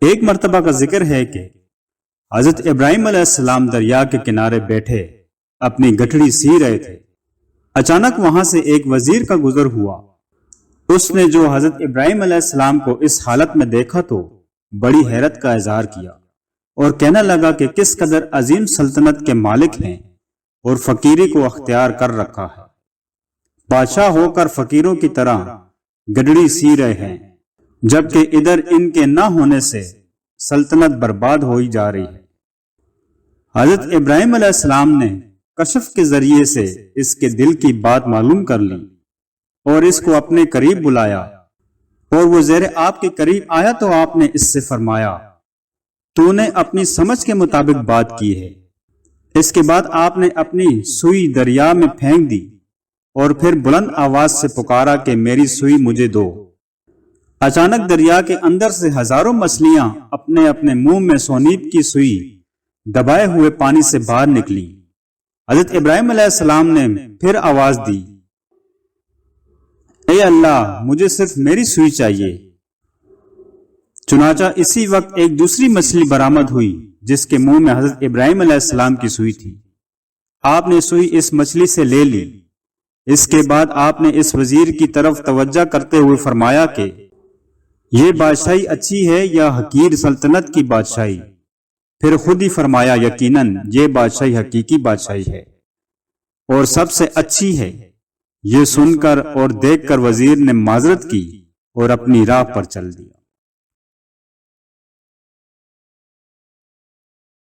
ایک مرتبہ کا ذکر ہے کہ حضرت ابراہیم علیہ السلام دریا کے کنارے بیٹھے اپنی گٹھڑی سی رہے تھے۔ اچانک وہاں سے ایک وزیر کا گزر ہوا۔ اس نے جو حضرت ابراہیم علیہ السلام کو اس حالت میں دیکھا تو بڑی حیرت کا اظہار کیا اور کہنے لگا کہ کس قدر عظیم سلطنت کے مالک ہیں اور فقیری کو اختیار کر رکھا ہے۔ بادشاہ ہو کر فقیروں کی طرح گڈڑی سی رہے ہیں، جبکہ ادھر ان کے نہ ہونے سے سلطنت برباد ہوئی جا رہی ہے۔ حضرت ابراہیم علیہ السلام نے کشف کے ذریعے سے اس کے دل کی بات معلوم کر لی اور اس کو اپنے قریب بلایا، اور وہ زیر آپ کے قریب آیا تو آپ نے اس سے فرمایا، تو نے اپنی سمجھ کے مطابق بات کی ہے۔ اس کے بعد آپ نے اپنی سوئی دریا میں پھینک دی اور پھر بلند آواز سے پکارا کہ میری سوئی مجھے دو۔ اچانک دریا کے اندر سے ہزاروں مچھلیاں اپنے اپنے منہ میں سونیپ کی سوئی دبائے ہوئے پانی سے باہر نکلی۔ حضرت ابراہیم علیہ السلام نے پھر آواز دی، اے اللہ، مجھے صرف میری سوئی چاہیے۔ چنانچہ اسی وقت ایک دوسری مچھلی برآمد ہوئی جس کے منہ میں حضرت ابراہیم علیہ السلام کی سوئی تھی۔ آپ نے سوئی اس مچھلی سے لے لی۔ اس کے بعد آپ نے اس وزیر کی طرف توجہ کرتے ہوئے فرمایا کہ یہ بادشاہی اچھی ہے یا حقیر سلطنت کی بادشاہی؟ پھر خود ہی فرمایا، یقیناً یہ بادشاہی حقیقی بادشاہی ہے اور سب سے اچھی ہے۔ یہ سن کر اور دیکھ کر وزیر نے معذرت کی اور اپنی راہ پر چل دیا۔